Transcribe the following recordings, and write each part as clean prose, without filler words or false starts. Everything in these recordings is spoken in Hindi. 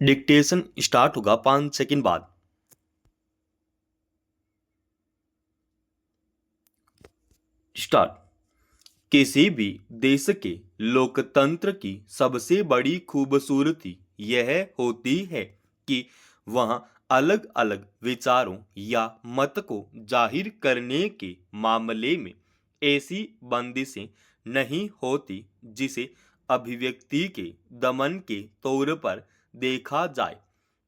डिक्टेशन स्टार्ट होगा 5 सेकंड बाद। स्टार्ट। किसी भी देश के लोकतंत्र की सबसे बड़ी खूबसूरती यह होती है कि वहाँ अलग अलग विचारों या मत को जाहिर करने के मामले में ऐसी बंदिशें नहीं होती जिसे अभिव्यक्ति के दमन के तौर पर देखा जाए।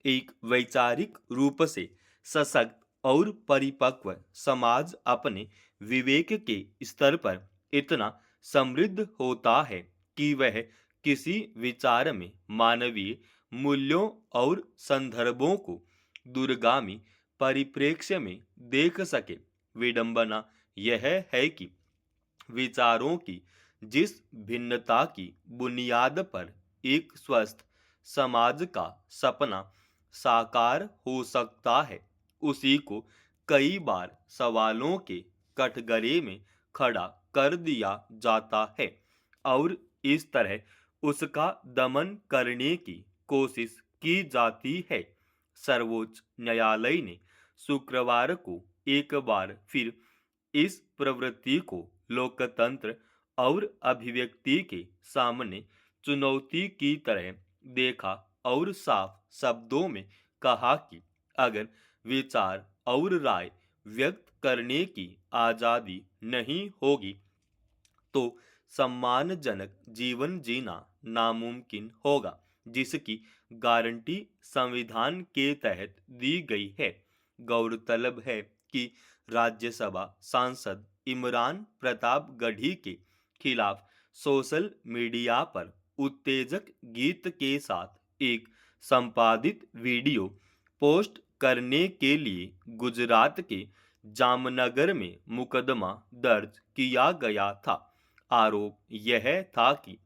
एक वैचारिक रूप से सशक्त और परिपक्व समाज अपने विवेक के स्तर पर इतना समृद्ध होता है कि वह किसी विचार में मानवीय मूल्यों और संदर्भों को दूरगामी परिप्रेक्ष्य में देख सके। विडंबना यह है कि विचारों की जिस भिन्नता की बुनियाद पर एक स्वस्थ समाज का सपना साकार हो सकता है, उसी को कई बार सवालों के कटघरे में खड़ा कर दिया जाता है और इस तरह उसका दमन करने की कोशिश की जाती है। सर्वोच्च न्यायालय ने शुक्रवार को एक बार फिर इस प्रवृत्ति को लोकतंत्र और अभिव्यक्ति के सामने चुनौती की तरह देखा और साफ शब्दों में कहा कि अगर विचार और राय व्यक्त करने की आज़ादी नहीं होगी तो सम्मानजनक जीवन जीना नामुमकिन होगा, जिसकी गारंटी संविधान के तहत दी गई है। गौरतलब है कि राज्यसभा सांसद इमरान प्रताप गढ़ी के खिलाफ सोशल मीडिया पर उत्तेजक गीत के साथ एक संपादित वीडियो पोस्ट करने के लिए गुजरात के जामनगर में मुकदमा दर्ज किया गया था। आरोप यह था कि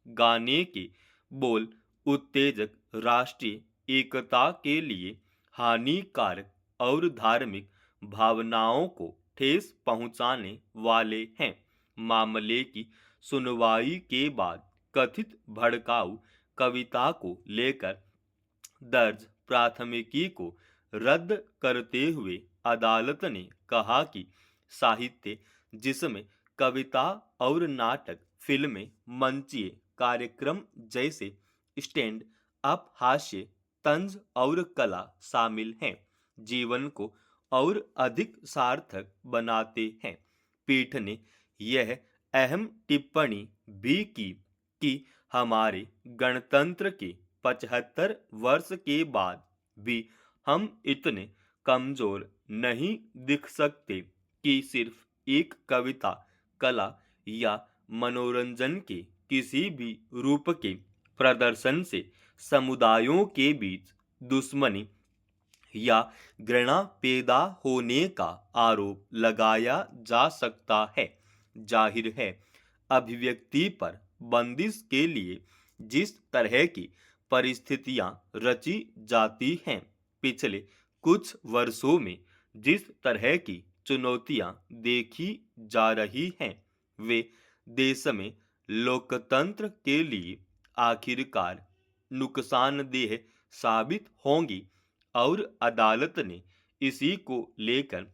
गाने के बोल उत्तेजक राष्ट्रीय एकता के लिए हानिकारक और धार्मिक भावनाओं को ठेस पहुंचाने वाले हैं। मामले की सुनवाई के बाद कथित भड़काऊ कविता को लेकर दर्ज प्राथमिकी को रद्द करते हुए अदालत ने कहा कि साहित्य जिसमें कविता और नाटक, फिल्में, मंचीय कार्यक्रम जैसे स्टैंड अप हास्य, तंज और कला शामिल हैं, जीवन को और अधिक सार्थक बनाते हैं। पीठ ने यह अहम टिप्पणी भी की कि हमारे गणतंत्र के 75 वर्ष के बाद भी हम इतने कमजोर नहीं दिख सकते कि सिर्फ एक कविता, कला या मनोरंजन के किसी भी रूप के प्रदर्शन से समुदायों के बीच दुश्मनी या घृणा पैदा होने का आरोप लगाया जा सकता है। जाहिर है, अभिव्यक्ति पर बंदिश के लिए जिस तरह की परिस्थितियां रची जाती हैं, पिछले कुछ वर्षों में जिस तरह की चुनौतियां देखी जा रही हैं, वे देश में लोकतंत्र के लिए आखिरकार नुकसानदेह साबित होंगी और अदालत ने इसी को लेकर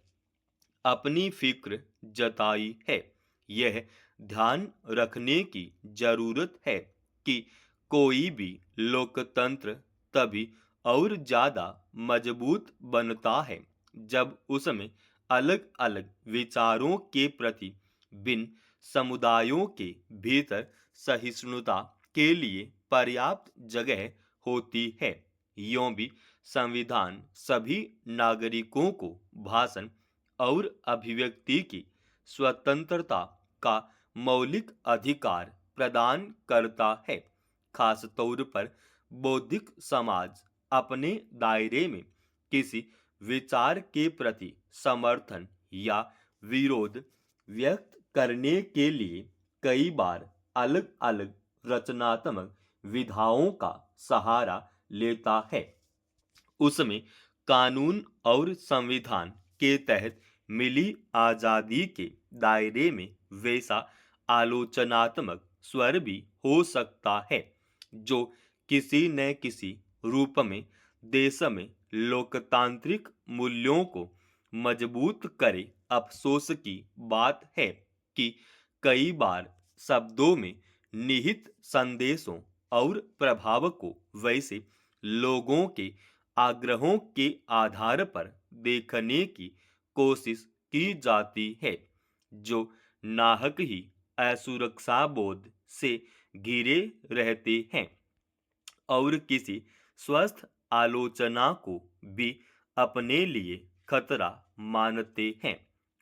अपनी फिक्र जताई है। यह ध्यान रखने की जरूरत है कि कोई भी लोकतंत्र तभी और ज्यादा मजबूत बनता है जब उसमें अलग अलग विचारों के प्रति भिन्न समुदायों के भीतर सहिष्णुता के लिए पर्याप्त जगह होती है। यों भी संविधान सभी नागरिकों को भाषण और अभिव्यक्ति की स्वतंत्रता का मौलिक अधिकार प्रदान करता है। खास तौर पर बौद्धिक समाज अपने दायरे में किसी विचार के प्रति समर्थन या विरोध व्यक्त करने के लिए कई बार अलग अलग रचनात्मक विधाओं का सहारा लेता है। उसमें कानून और संविधान के तहत मिली आजादी के दायरे में वैसा आलोचनात्मक स्वर भी हो सकता है जो किसी न किसी रूप में देश में लोकतांत्रिक मूल्यों को मजबूत करे। अफसोस की बात है कि कई बार शब्दों में निहित संदेशों और प्रभाव को वैसे लोगों के आग्रहों के आधार पर देखने की कोशिश की जाती है जो नाहक ही असुरक्षा बोध से घिरे रहते हैं और किसी स्वस्थ आलोचना को भी अपने लिए खतरा मानते हैं।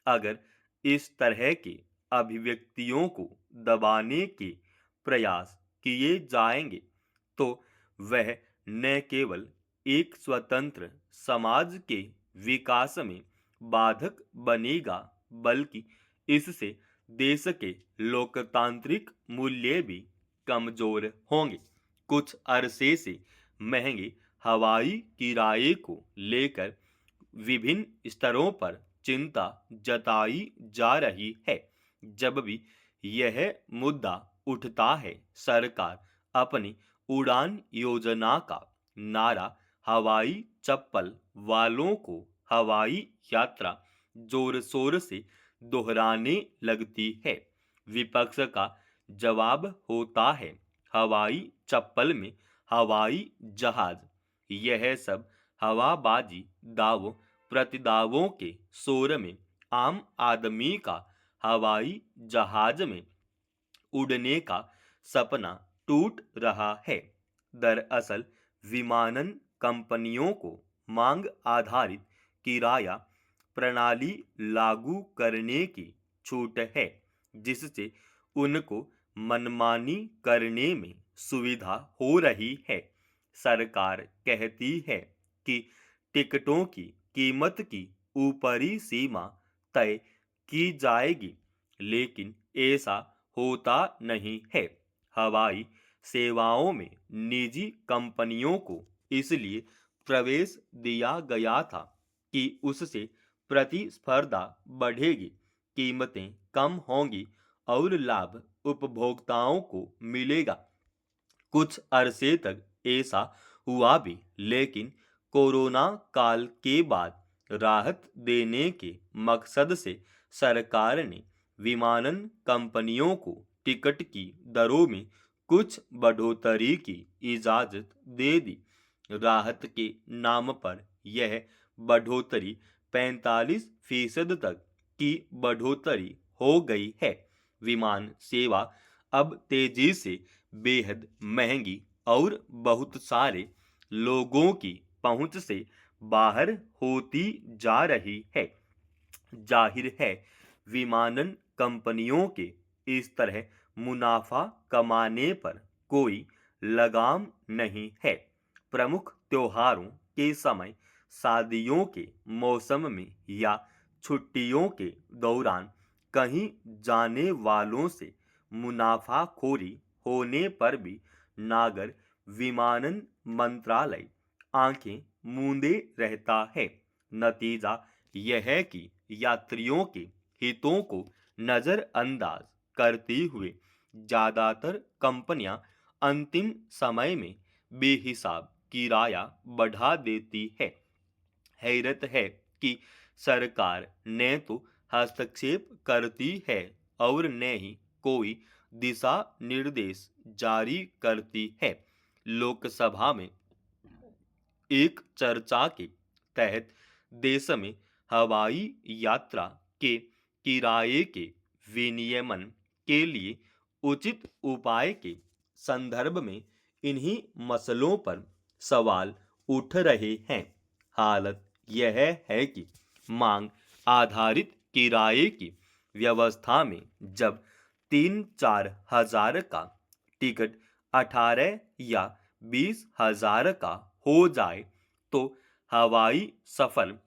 अगर इस तरह की अभिव्यक्तियों को दबाने के प्रयास किए जाएंगे तो वह न केवल एक स्वतंत्र समाज के विकास में बाधक बनेगा बल्कि इससे देश के लोकतांत्रिक मूल्य भी कमजोर होंगे। कुछ अरसे से महंगे हवाई किराए को लेकर विभिन्न स्तरों पर चिंता जताई जा रही है। जब भी यह मुद्दा उठता है, सरकार अपनी उड़ान योजना का नारा हवाई चप्पल वालों को हवाई यात्रा जोर शोर से दोहराने लगती है। विपक्ष का जवाब होता है हवाई चप्पल में हवाई जहाज। यह सब हवाबाजी दावों प्रतिदावों के शोर में आम आदमी का हवाई जहाज में उड़ने का सपना टूट रहा है। दरअसल विमानन कंपनियों को मांग आधारित किराया प्रणाली लागू करने की छूट है जिससे उनको मनमानी करने में सुविधा हो रही है। सरकार कहती है कि टिकटों की कीमत की ऊपरी सीमा तय की जाएगी, लेकिन ऐसा होता नहीं है। हवाई सेवाओं में निजी कंपनियों को इसलिए प्रवेश दिया गया था कि उससे प्रतिस्पर्धा बढ़ेगी, कीमतें कम होंगी और लाभ उपभोक्ताओं को मिलेगा। कुछ अरसे तक ऐसा हुआ भी, लेकिन कोरोना काल के बाद राहत देने के मकसद से सरकार ने विमानन कंपनियों को टिकट की दरों में कुछ बढ़ोतरी की इजाजत दे दी। राहत के नाम पर यह बढ़ोतरी 45% तक की बढ़ोतरी हो गई है। विमान सेवा अब तेजी से बेहद महंगी और बहुत सारे लोगों की पहुंच से बाहर होती जा रही है। जाहिर है विमानन कंपनियों के इस तरह मुनाफा कमाने पर कोई लगाम नहीं है। प्रमुख त्योहारों के समय, शादियों के मौसम में या छुट्टियों के दौरान कहीं जाने वालों से मुनाफाखोरी होने पर भी नागर विमानन मंत्रालय आंखें मूंदे रहता है। नतीजा यह है कि यात्रियों के हितों को नजरअंदाज करते हुए ज्यादातर कंपनियां अंतिम समय में बेहिसाब किराया बढ़ा देती है। हैरत है कि सरकार न तो हस्तक्षेप करती है और न ही कोई दिशा निर्देश जारी करती है। लोकसभा में एक चर्चा के तहत देश में हवाई यात्रा के किराए के विनियमन के लिए उचित उपाय के संदर्भ में इन्हीं मसलों पर सवाल उठ रहे हैं। हालत यह है कि मांग आधारित किराए की व्यवस्था में जब 3-4 हजार का टिकट 18 या 20,000 का हो जाए तो हवाई सफर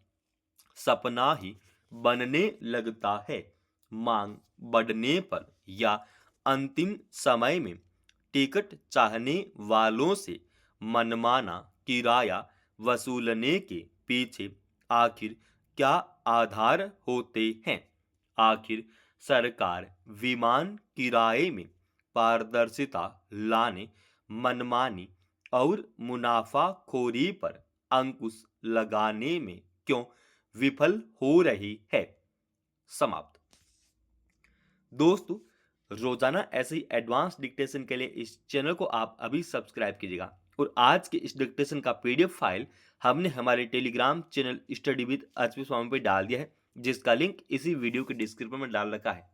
सपना ही बनने लगता है। मांग बढ़ने पर या अंतिम समय में टिकट चाहने वालों से मनमाना किराया वसूलने के पीछे आखिर क्या आधार होते हैं? आखिर सरकार विमान किराए में पारदर्शिता लाने, मनमानी और मुनाफाखोरी पर अंकुश लगाने में क्यों विफल हो रही है। समाप्त। दोस्तों, रोजाना ऐसे ही एडवांस डिक्टेशन के लिए इस चैनल को आप अभी सब्सक्राइब कीजिएगा और आज के इस डिक्टेशन का पीडीएफ फाइल हमने हमारे Telegram channel study with HP Swami पे डाल दिया है, जिसका लिंक इसी वीडियो के डिस्क्रिप्शन में डाल रखा है।